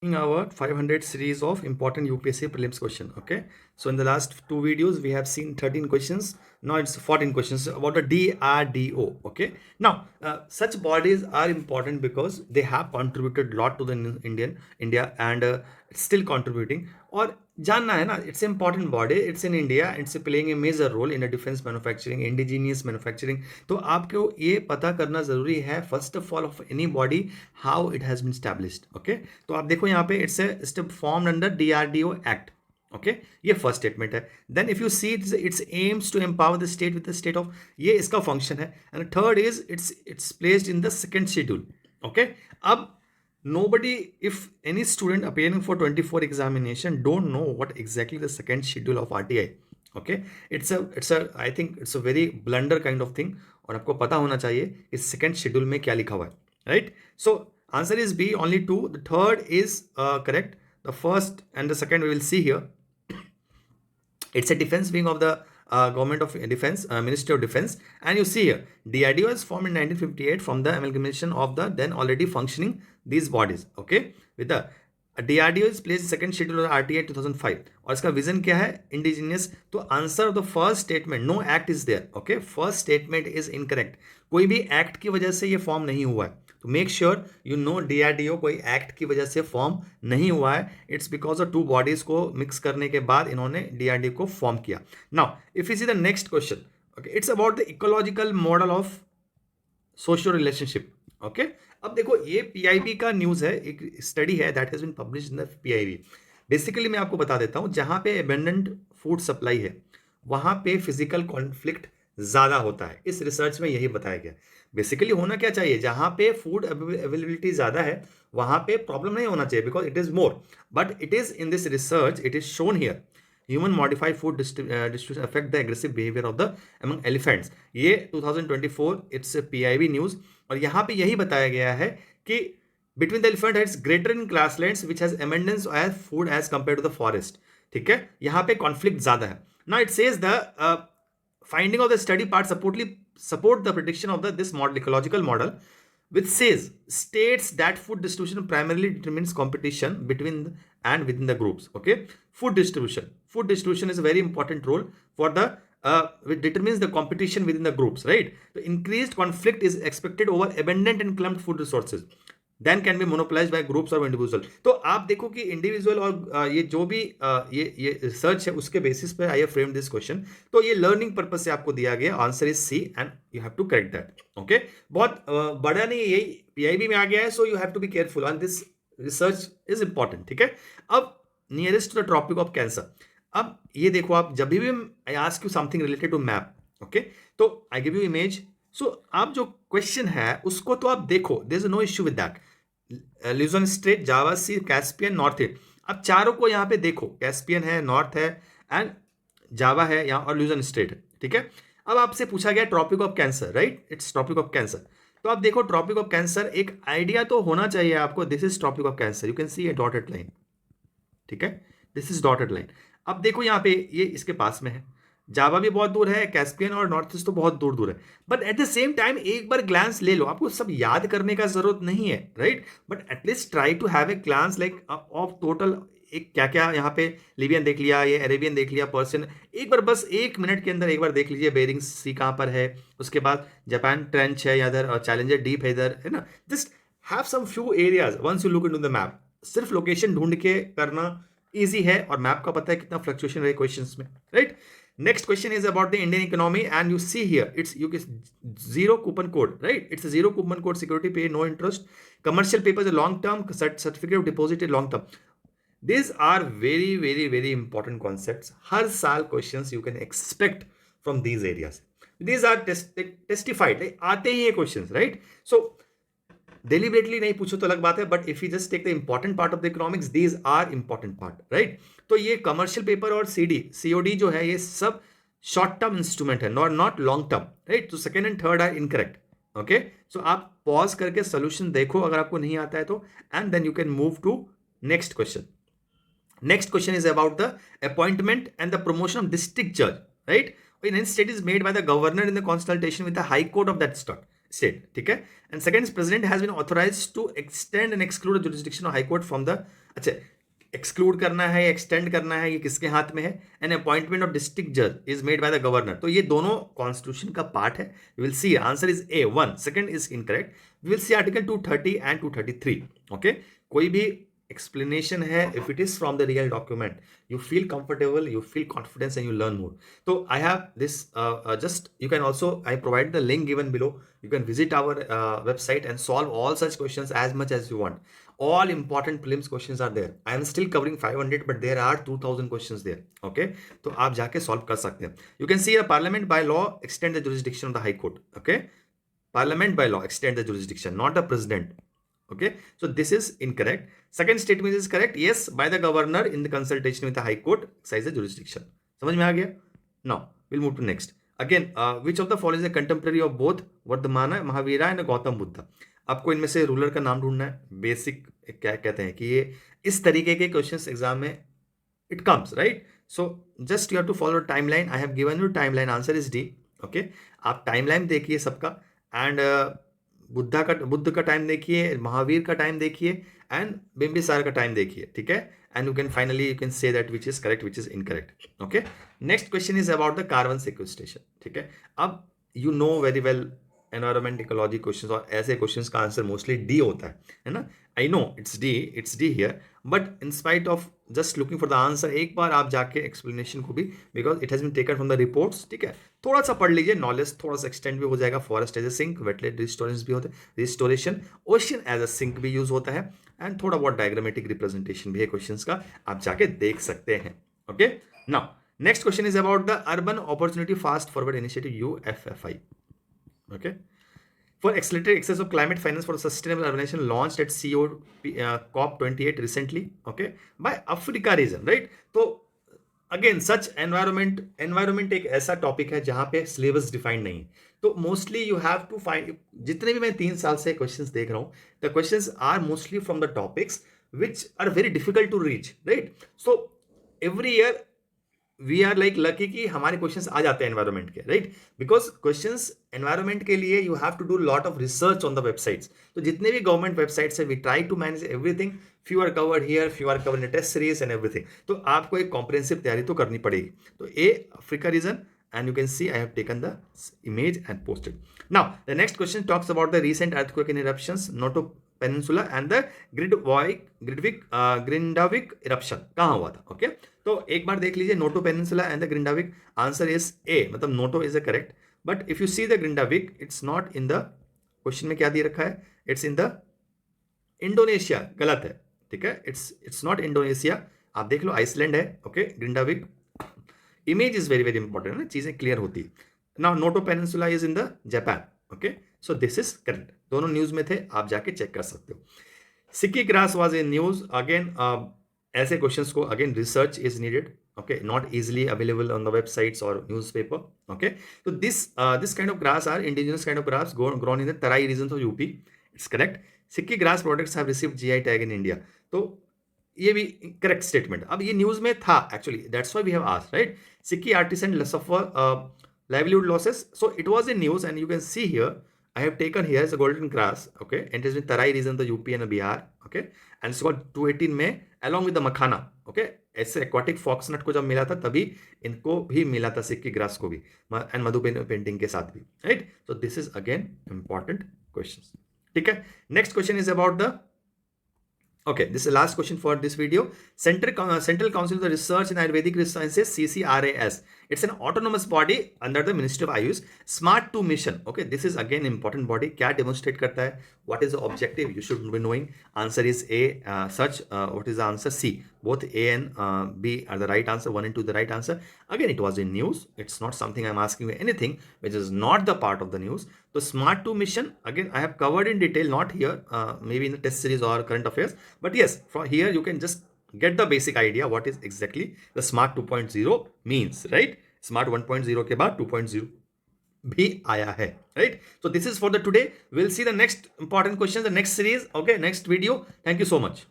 In our 500 series of important UPSC prelims question. Okay, so in the last two videos we have seen 13 questions. Now it's 14 questions about the DRDO. Okay, now such bodies are important because they have contributed a lot to the Indian India and still contributing. और जानना है ना, it's an important body, it's in India, it's playing a major role in a defense manufacturing, indigenous manufacturing. तो आपको ये पता करना जरूरी है first of all of any body how it has been established. Okay, तो आप देखो यहाँ पे it's a formed under DRDO act. Okay, ये फर्स्ट स्टेटमेंट है. Then if you see it's aims to empower the state with the state of, ये इसका function है. And third is it's placed in the second schedule. Okay, अब nobody, if any student appearing for 24 examination don't know what exactly the second schedule of RTI. Okay, it's a I think it's a very blunder kind of thing. और आपको पता होना चाहिए इस second schedule में क्या लिखा हुआ है. Right, so answer is B, only two. The third is correct. The first and the second we will see here. It's a defense wing of the government of defense, Ministry of Defense. And you see here, DRDO was formed in 1958 from the amalgamation of the then already functioning these bodies. Okay, with the DRDO is placed second schedule of RTI 2005. और इसका vision क्या है? Indigenous. तो answer of the first statement, no act is there. Okay, first statement is incorrect. कोई भी act की वजह से ये फॉर्म नहीं हुआ है. तो make sure you know DRDO कोई एक्ट की वजह से फॉर्म नहीं हुआ है. It's because of two bodies को मिक्स करने के बाद इन्होंने डीआरडीओ को फॉर्म किया. Now if you see the next question, okay, it's about the ecological model of socio relationship. Okay, अब देखो ये पीआईबी का न्यूज है, एक स्टडी है that has been published in the PIB. Basically मैं आपको बता देता हूं, जहां पे एबंडेंट फूड सप्लाई है वहां पे फिजिकल कॉन्फ्लिक्ट ज्यादा होता है. इस रिसर्च में यही बताया गया. बेसिकली होना क्या चाहिए, जहां पे फूड अवेलेबिलिटी ज्यादा है वहां पे प्रॉब्लम नहीं होना चाहिए because it is more. But it is in this research it is shown here human modified food distribution affect the aggressive behaviour of the among elephants. ये 2024 इट्स पीआईबी न्यूज. और यहाँ पे यही बताया गया है कि between the elephant heads greater in grasslands which has abundance as food as compare to the forest. ठीक है, यहाँ पे कॉन्फ्लिक्ट ज्यादा है. Now it says the finding of the study part support the prediction of this model, ecological model, which states that food distribution primarily determines competition between and within the groups. Okay, food distribution is a very important role for the which determines the competition within the groups, right? The increased conflict is expected over abundant and clumped food resources then can be monopolize by groups और individual. तो आप देखो कि individual और ये जो भी ये रिसर्च है उसके बेसिस पे I have framed this question. तो ये लर्निंग पर्पज से आपको दिया गया. Answer is C and you have to correct that. Okay, बहुत बड़ा नहीं, यही पीआईबी में आ गया है. So you have to be careful on this research is important. ठीक है, अब nearest to the topic of cancer. अब ये देखो, आप जब भी I ask you something related to map, okay, तो I give you image. So आप जो क्वेश्चन है उसको तो आप देखो, there is no issue with that. Luzon strait, Java sea, Caspian, north east. अब चारों को यहाँ पे देखो, कैस्पियन है, नॉर्थ है एंड जावा है यहाँ, और ल्यूजन स्ट्रेट है. ठीक है, अब आपसे पूछा गया tropic of cancer, right? It's tropic of cancer. तो आप देखो ट्रॉपिक ऑफ कैंसर, एक आइडिया तो होना चाहिए आपको. This is tropic of cancer, you can see a dotted line. ठीक है, दिस इज डॉटेड लाइन. अब देखो यहाँ पे ये इसके पास में है, जावा भी बहुत दूर है, कैस्पियन और नॉर्थ ईस्ट तो बहुत दूर दूर है. But at the same time एक बार ग्लांस ले लो, आपको सब याद करने का जरूरत नहीं है, right? But at least try to have a glance like of total, एक क्या क्या यहाँ पे लिबियन देख लिया, ये अरेबियन देख लिया, पर्शियन. एक बार बस 1 मिनट के अंदर एक बार देख लीजिए बेरिंग सी कहाँ पर है. उसके बाद जापान ट्रेंच है, या इधर चैलेंजर डीप है इधर, है ना? Just have some few areas once you look into the map. सिर्फ लोकेशन ढूंढ के करना इजी है, और मैप का पता है कितना फ्लक्चुएशन रहे क्वेश्चंस में, right? Next question is about the Indian economy, and you see here it's you get zero coupon code, right? It's a zero coupon code security, pay no interest. Commercial paper is a long term, certificate of deposit is long term. These are very very very important concepts. हर साल questions you can expect from these areas. These are testified, like आते ही ये questions, right? So deliberately नहीं पूछो तो अलग बात है, but if you just take the important part of the economics, these are important part, right? तो ये कमर्शियल पेपर और सीओडी जो है, ये सब शॉर्ट टर्म इंस्ट्रूमेंट है, नॉट लॉन्ग टर्म, राइट? तो second and third are incorrect. Okay, so आप पॉज करके सोल्यूशन देखो अगर आपको नहीं आता है तो, and then you can move to next question. Next question is about the appointment and the promotion of district जज, right? In state is made by the governor in the consultation with the high court of that state. ठीक है, and second, president has been authorised to extend and exclude the jurisdiction of high court from the अच्छा, exclude करना है, extend करना है, ये किसके हाथ में है? एन अपॉइंटमेंट ऑफ डिस्ट्रिक्ट जज is made by the governor. तो ये दोनों कॉन्स्टिट्यूशन का पार्ट है। You will see answer is A one, second is incorrect. We will see article 230 and 233। Okay, कोई भी एक्सप्लेनेशन है, if it is from the real document, you feel comfortable, you feel confidence, and you learn more. So I have this just you can also, I provide the link given below. You can visit our website and solve all such questions as much as you want. All important prelims questions are there. I am still covering 500, but there are 2000 questions there. Okay, तो आप जाके solve कर सकते हैं. You can see a parliament by law extend the jurisdiction of the high court. Okay, parliament by law extend the jurisdiction, not the president. Okay, so this is incorrect. Second statement is correct. Yes, by the governor in the consultation with the high court exercise the jurisdiction. समझ में आ गया? Now we'll move to next. Again, which of the following is a contemporary of both वर्धमाना Mahavira and Gautam Buddha? आपको इनमें से ruler का नाम ढूंढना है. बेसिक क्या कहते हैं कि ये इस तरीके के क्वेश्चंस एग्जाम में it comes, right? So just you have to follow timeline. I have given you timeline. Answer is D. Okay, आप टाइमलाइन देखिए सबका, एंड बुद्ध का टाइम देखिए, महावीर का टाइम देखिए, एंड बिंबिसार का टाइम देखिए. ठीक है, and you can finally you can say that which is correct, which is incorrect. Okay, next question is about the carbon sequestration. ठीक है, अब you know very well environment ecology questions, और ऐसे questions का answer mostly D होता है ना. I know it's D here, but in spite of just looking for the answer, एक बार आप जाके एक्सप्लेनेशन को भी, because it has been taken from the reports. ठीक है, थोड़ा सा पढ़ लीजिए, नॉलेज थोड़ा सा एक्सटेंड भी हो जाएगा. Forest as a sink, wetland restoration भी होता है, restoration, ocean as a sink भी यूज होता है, एंड थोड़ा बहुत डायग्रामेटिक रिप्रेजेंटेशन भी है क्वेश्चंस का, आप जाके देख सकते हैं. Okay, now next question is about the urban opportunity fast forward initiative UFFI. Okay, for accelerated access of climate finance for sustainable urbanization launched at COP28 recently. Okay, by Africa region, right? तो again सच environment एक ऐसा topic है जहां पे syllabus defined नहीं है. तो mostly you have to find, जितने भी मैं 3 साल से क्वेश्चंस देख रहा हूं, the questions are mostly from the topics which are very difficult to reach, right? So every year we are like lucky कि हमारे क्वेश्चंस आ जाते हैं एनवायरमेंट के, राइट? बिकॉज क्वेश्चंस एनवायरमेंट के लिए you have to do lot of research on the websites. तो जितने भी गवर्नमेंट वेबसाइट्स है, we try to manage everything. Few are covered here, few are covered in test series and everything. तो आपको एक comprehensive तैयारी तो करनी पड़ेगी. तो A Africa region, and you can see I have taken the image and posted. Now the next question talks about the recent earthquake and eruptions Noto Peninsula and the Grindavik eruption. कहाँ हुआ था? Okay, तो एक बार देख लीजिए, Noto peninsula and the Grindavik. Answer is A, मतलब Noto is a correct, but if you see the Grindavik, it's not in the question में क्या दिए रखा है, इट्स इन द इंडोनेशिया. गलत है. ठीक है, इट्स नॉट इंडोनेशिया, आप देख लो, आइसलैंड है. Okay, Grindavik. Image is very very important है ना, चीजें क्लियर होती है. Now Noto peninsula is in the Japan. Okay, so this is correct. दोनों न्यूज में थे, आप जाके चेक कर सकते हो. Sikki grass was in news. Again ऐसे क्वेश्चंस को again research is needed. Okay, not easily available on the websites or newspaper. Okay, so this kind of grass are indigenous kind of grass grown in the Tarai regions of UP. It's correct. Sikki grass products have received GI tag in India. तो ये भी correct statement. अब ये news में था actually, that's why we have asked, right? Sikki artisan suffer livelihood losses. So it was in news, and you can see here I have taken here as a golden grass. Okay, and it is in Tarai region, the UP and Bihar. Okay, and it's got 218 में along with the makhana. Okay, ऐसे aquatic फॉक्सनट को जब मिला था तभी इनको भी मिला था, सिक्की ग्रास को भी, एंड मधु पेंटिंग के साथ भी, right? So this is again important questions. ठीक है, next question is about the, okay, this is the last question for this video. Central Council of the Research in Ayurvedic Sciences, CCRAS. It's an autonomous body under the Ministry of Ayush. Smart 2 mission. Okay, this is again important body. क्या demonstrate करता है? What is the objective? You should be knowing. Answer is A. What is the answer? C. Both A and B are the right answer. 1 and 2 the right answer. Again, it was in news. It's not something I'm asking you anything which is not the part of the news. So Smart 2 mission, again I have covered in detail, not here, maybe in the test series or current affairs, but yes, from here you can just get the basic idea what is exactly the Smart 2.0 means, right? Smart 1.0 के बाद 2.0 भी आया है, right? So this is for the today. We'll see the next important questions, the next series. Okay, next video. Thank you so much.